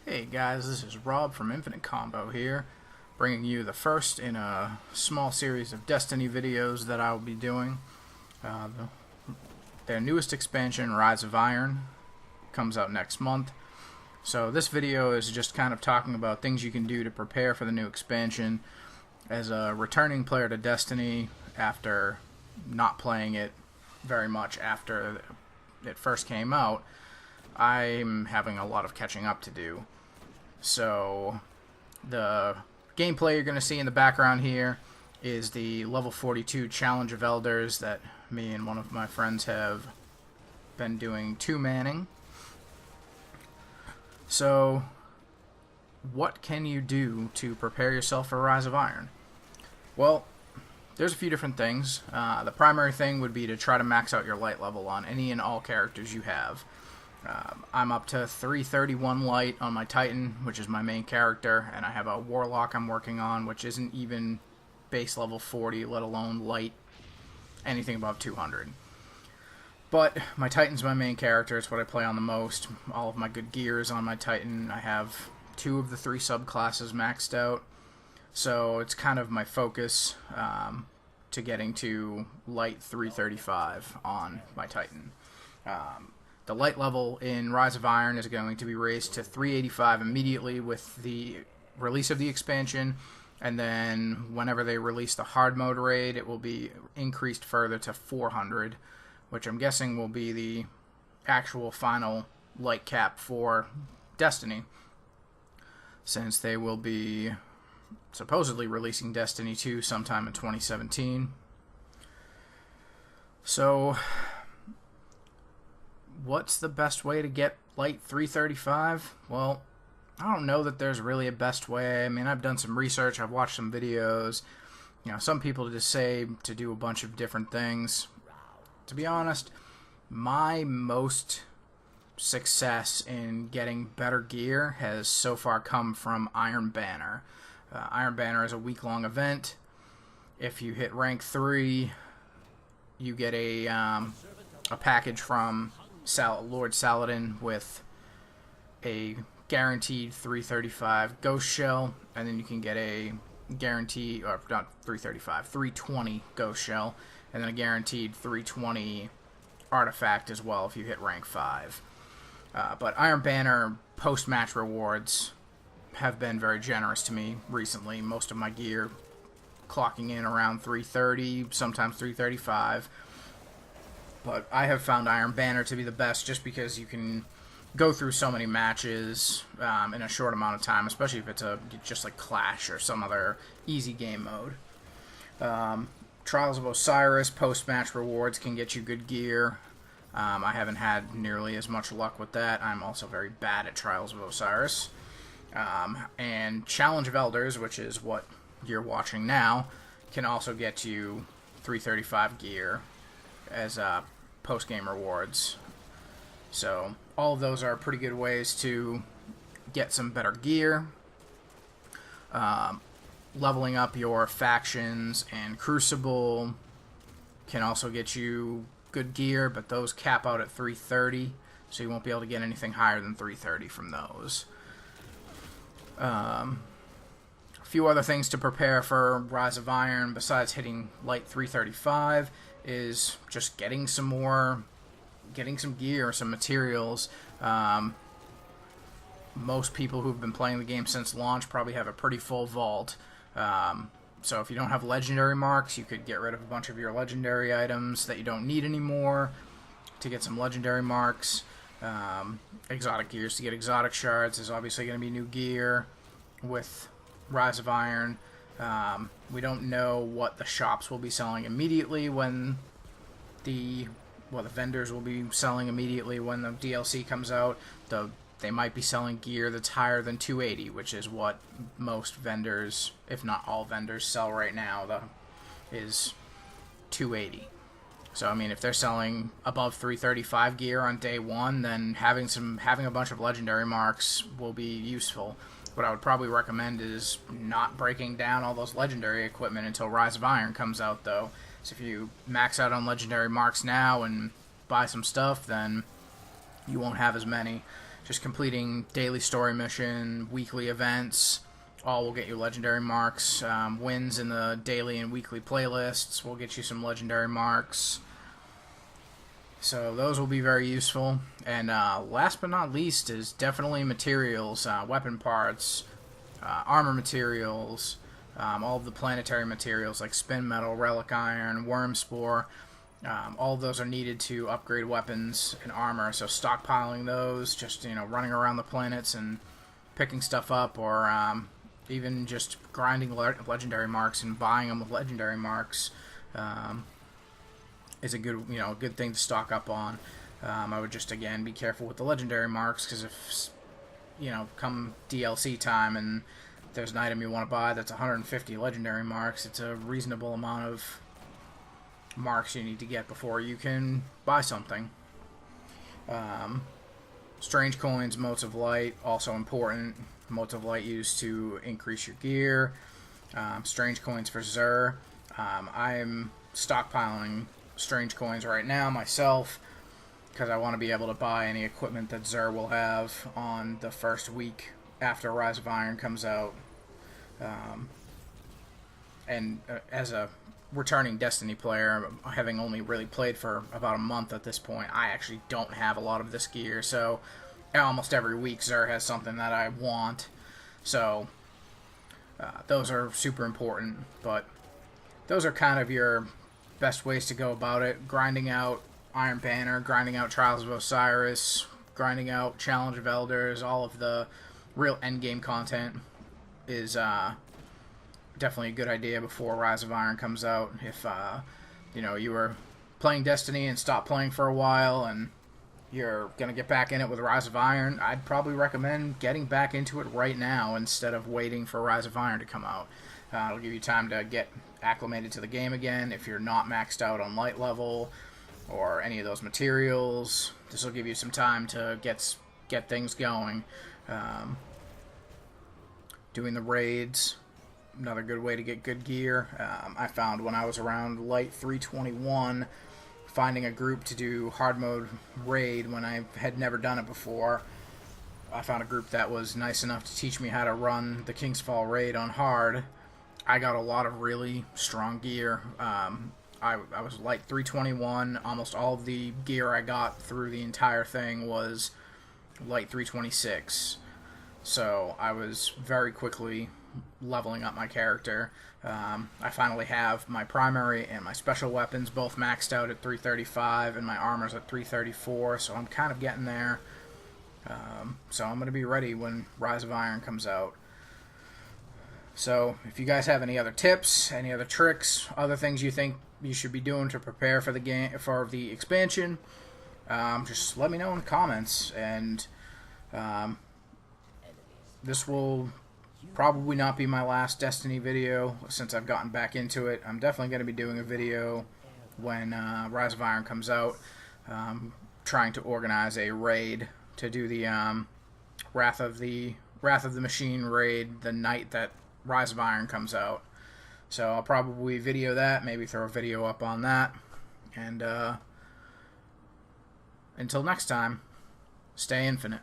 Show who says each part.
Speaker 1: Hey guys, this is Rob from Infinite Combo here, bringing you the first in a small series of Destiny videos that I will be doing. Their newest expansion, Rise of Iron, comes out next month. So this video is just kind of talking about things you can do to prepare for the new expansion. As a returning player to Destiny after not playing it very much after it first came out, I'm having a lot of catching up to do. So the gameplay you're going to see in the background here is the level 42 Challenge of Elders that me and one of my friends have been doing two-manning. So what can you do to prepare yourself for Rise of Iron? Well, there's a few different things. The primary thing would be to try to max out your light level on any and all characters you have. I'm up to 331 light on my Titan, which is my main character, and I have a Warlock I'm working on, which isn't even base level 40, let alone light, anything above 200. But my Titan's my main character, it's what I play on the most. All of my good gear is on my Titan. I have 2 of the 3 subclasses maxed out, so it's kind of my focus to getting to light 335 on my Titan. The light level in Rise of Iron is going to be raised to 385 immediately with the release of the expansion, and then whenever they release the hard mode raid, it will be increased further to 400, which I'm guessing will be the actual final light cap for Destiny, since they will be supposedly releasing Destiny 2 sometime in 2017. So what's the best way to get light 335? Well, I don't know that there's really a best way. I mean, I've done some research, I've watched some videos. You know, some people just say to do a bunch of different things. To be honest, my most success in getting better gear has so far come from Iron Banner. Iron Banner is a week-long event. If you hit rank 3, you get a package from Lord Saladin with a guaranteed 335 ghost shell, and then you can get a guaranteed, or not 335, 320 ghost shell, and then a guaranteed 320 artifact as well if you hit rank 5. But Iron Banner post-match rewards have been very generous to me recently. Most of my gear clocking in around 330, sometimes 335. But I have found Iron Banner to be the best just because you can go through so many matches in a short amount of time, especially if it's just like Clash or some other easy game mode. Trials of Osiris post-match rewards can get you good gear. I haven't had nearly as much luck with that. I'm also very bad at Trials of Osiris. And Challenge of Elders, which is what you're watching now, can also get you 335 gear as post-game rewards. So all of those are pretty good ways to get some better gear. Leveling up your factions and Crucible can also get you good gear, but those cap out at 330, so you won't be able to get anything higher than 330 from those. A few other things to prepare for Rise of Iron besides hitting light 335 is just getting some gear, some materials. Most people who've been playing the game since launch probably have a pretty full vault. So if you don't have legendary marks, you could get rid of a bunch of your legendary items that you don't need anymore to get some legendary marks. Exotic gears to get exotic shards. There's obviously going to be new gear with Rise of Iron. We don't know what the shops will be selling immediately when the vendors will be selling immediately when the DLC comes out. They might be selling gear that's higher than 280, which is what most vendors, if not all vendors, sell right now. Is 280. So I mean, if they're selling above 335 gear on day 1, then having a bunch of legendary marks will be useful. What I would probably recommend is not breaking down all those legendary equipment until Rise of Iron comes out, though. So if you max out on legendary marks now and buy some stuff, then you won't have as many. just completing daily story mission, weekly events, all will get you legendary marks. Wins in the daily and weekly playlists will get you some legendary marks. So those will be very useful. And last but not least is definitely materials, weapon parts, armor materials, all of the planetary materials like spin metal, relic iron, worm spore. All of those are needed to upgrade weapons and armor. So stockpiling those, just running around the planets and picking stuff up, or even just grinding legendary marks and buying them with legendary marks. Is a good thing to stock up on. I would just again be careful with the legendary marks, because if come DLC time and there's an item you want to buy that's 150 legendary marks, it's a reasonable amount of marks you need to get before you can buy something. Strange coins, motes of light, also important. Motes of light used to increase your gear. Strange coins for Xur. I'm stockpiling strange coins right now myself, because I want to be able to buy any equipment that Xur will have on the first week after Rise of Iron comes out. As a returning Destiny player, having only really played for about a month at this point, I actually don't have a lot of this gear, so almost every week Xur has something that I want. So those are super important, but those are kind of your best ways to go about it. Grinding out Iron Banner, grinding out Trials of Osiris, grinding out Challenge of Elders, all of the real endgame content is definitely a good idea before Rise of Iron comes out. If you were playing Destiny and stopped playing for a while and you're going to get back in it with Rise of Iron, I'd probably recommend getting back into it right now instead of waiting for Rise of Iron to come out. It'll give you time to get acclimated to the game again. If you're not maxed out on light level or any of those materials, this will give you some time to get things going. Doing the raids, another good way to get good gear. I found when I was around light 321, finding a group to do hard mode raid when I had never done it before. I found a group that was nice enough to teach me how to run the King's Fall raid on hard. I got a lot of really strong gear. I was light 321. Almost all of the gear I got through the entire thing was light 326. So I was very quickly leveling up my character. I finally have my primary and my special weapons both maxed out at 335, and my armor's at 334, so I'm kind of getting there. So I'm going to be ready when Rise of Iron comes out. So if you guys have any other tips, any other tricks, other things you think you should be doing to prepare for the game, for the expansion, just let me know in the comments. And this will probably not be my last Destiny video since I've gotten back into it. I'm definitely going to be doing a video when Rise of Iron comes out, trying to organize a raid to do the Wrath of the Machine raid the night that Rise of Iron comes out. So I'll probably video that, maybe throw a video up on that. And until next time, stay infinite.